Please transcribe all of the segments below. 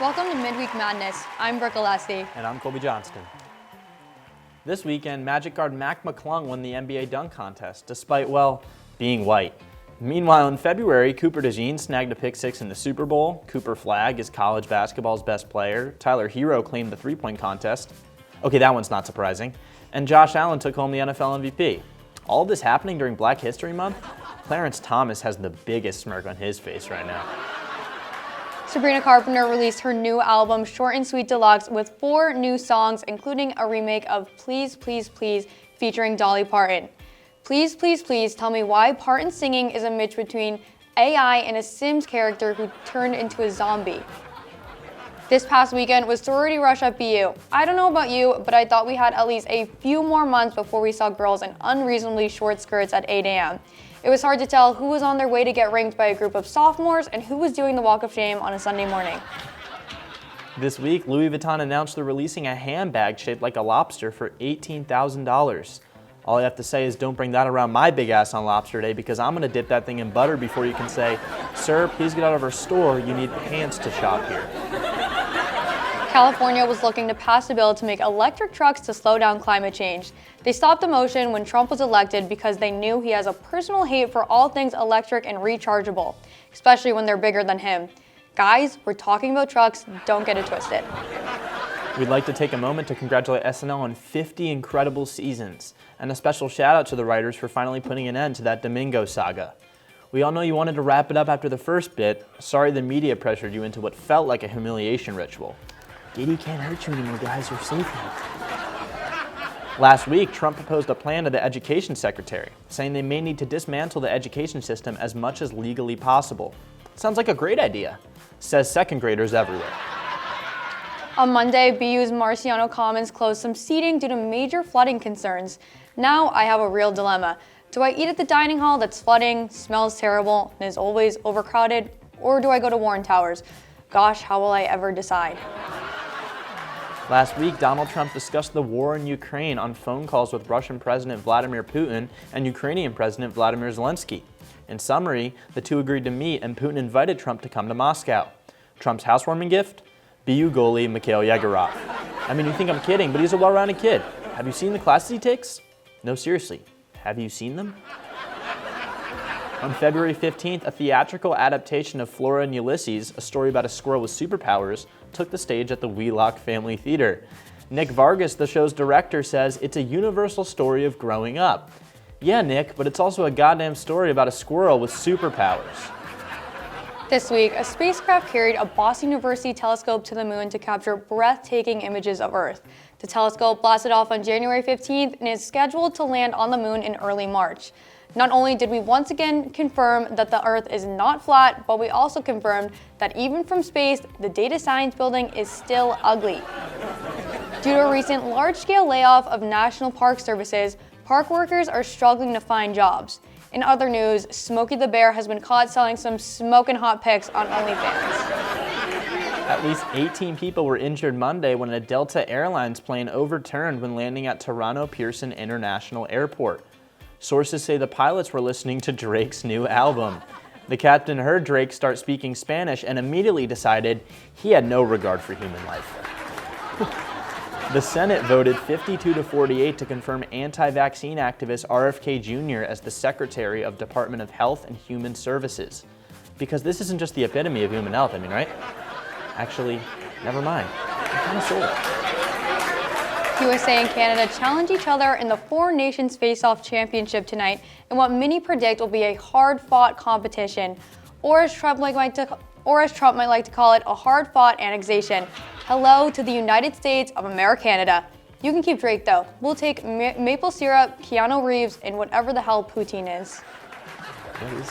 Welcome to Midweek Madness. I'm Brooke Alessi. And I'm Colby Johnston. This weekend, Magic guard Mac McClung won the NBA dunk contest, despite, well, being white. Meanwhile, in February, Cooper DeJean snagged a pick six in the Super Bowl. Cooper Flagg is college basketball's best player. Tyler Hero claimed the three-point contest. Okay, that one's not surprising. And Josh Allen took home the NFL MVP. All of this happening during Black History Month? Clarence Thomas has the biggest smirk on his face right now. Sabrina Carpenter released her new album, Short and Sweet Deluxe, with 4 new songs, including a remake of Please, Please, Please, featuring Dolly Parton. Please, please, please tell me why Parton's singing is a mix between AI and a Sims character who turned into a zombie. This past weekend was sorority rush at BU. I don't know about you, but I thought we had at least a few more months before we saw girls in unreasonably short skirts at 8 a.m. It was hard to tell who was on their way to get ranked by a group of sophomores and who was doing the walk of shame on a Sunday morning. This week, Louis Vuitton announced they're releasing a handbag shaped like a lobster for $18,000. All I have to say is don't bring that around my big ass on Lobster Day, because I'm going to dip that thing in butter before you can say, "Sir, please get out of our store. You need pants to shop here." California was looking to pass a bill to make electric trucks to slow down climate change. They stopped the motion when Trump was elected because they knew he has a personal hate for all things electric and rechargeable, especially when they're bigger than him. Guys, we're talking about trucks, don't get it twisted. We'd like to take a moment to congratulate SNL on 50 incredible seasons, and a special shout out to the writers for finally putting an end to that Domingo saga. We all know you wanted to wrap it up after the first bit. Sorry the media pressured you into what felt like a humiliation ritual. Diddy can't hurt you anymore, guys, you're safe now. Last week, Trump proposed a plan to the education secretary, saying they may need to dismantle the education system as much as legally possible. Sounds like a great idea, says second graders everywhere. On Monday, BU's Marciano Commons closed some seating due to major flooding concerns. Now I have a real dilemma. Do I eat at the dining hall that's flooding, smells terrible, and is always overcrowded, or do I go to Warren Towers? Gosh, how will I ever decide? Last week, Donald Trump discussed the war in Ukraine on phone calls with Russian President Vladimir Putin and Ukrainian President Vladimir Zelensky. In summary, the two agreed to meet, and Putin invited Trump to come to Moscow. Trump's housewarming gift? BU goalie Mikhail Yegorov. I mean, you think I'm kidding, but he's a well-rounded kid. Have you seen the classes he takes? No, seriously. Have you seen them? On February 15th, a theatrical adaptation of Flora and Ulysses, a story about a squirrel with superpowers, took the stage at the Wheelock Family Theater. Nick Vargas, the show's director, says it's a universal story of growing up. Yeah, Nick, but it's also a goddamn story about a squirrel with superpowers. This week, a spacecraft carried a Boston University telescope to the moon to capture breathtaking images of Earth. The telescope blasted off on January 15th and is scheduled to land on the moon in early March. Not only did we once again confirm that the Earth is not flat, but we also confirmed that even from space, the data science building is still ugly. Due to a recent large-scale layoff of national park services, park workers are struggling to find jobs. In other news, Smokey the Bear has been caught selling some smoking hot pics on OnlyFans. At least 18 people were injured Monday when a Delta Airlines plane overturned when landing at Toronto Pearson International Airport. Sources say the pilots were listening to Drake's new album. The captain heard Drake start speaking Spanish and immediately decided he had no regard for human life. The Senate voted 52-48 to confirm anti-vaccine activist RFK Jr. as the Secretary of Department of Health and Human Services. Because this isn't just the epitome of human health, I mean, right? Actually, never mind. I'm kind of sold. USA and Canada challenge each other in the Four Nations Face-Off Championship tonight in what many predict will be a hard-fought competition, or as Trump might like to call it, a hard-fought annexation. Hello to the United States of Americanada. You can keep Drake though. We'll take maple syrup, Keanu Reeves, and whatever the hell poutine is. What is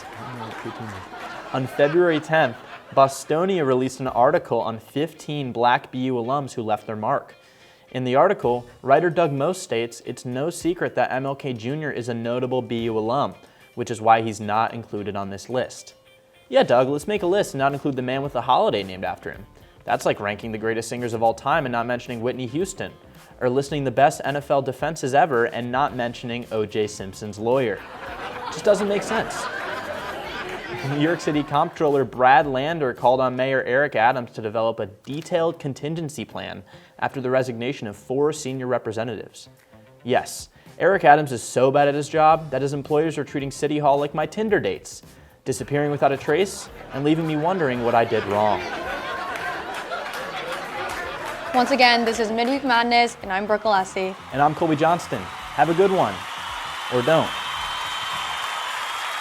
poutine? On February 10th, Bostonia released an article on 15 Black BU alums who left their mark. In the article, writer Doug Most states it's no secret that MLK Jr. is a notable BU alum, which is why he's not included on this list. Yeah, Doug, let's make a list and not include the man with the holiday named after him. That's like ranking the greatest singers of all time and not mentioning Whitney Houston, or listing the best NFL defenses ever and not mentioning O.J. Simpson's lawyer. Just doesn't make sense. New York City Comptroller Brad Lander called on Mayor Eric Adams to develop a detailed contingency plan after the resignation of 4 senior representatives. Yes, Eric Adams is so bad at his job that his employers are treating City Hall like my Tinder dates, disappearing without a trace and leaving me wondering what I did wrong. Once again, this is Midweek Madness, and I'm Brooke Alessi. And I'm Colby Johnston. Have a good one. Or don't.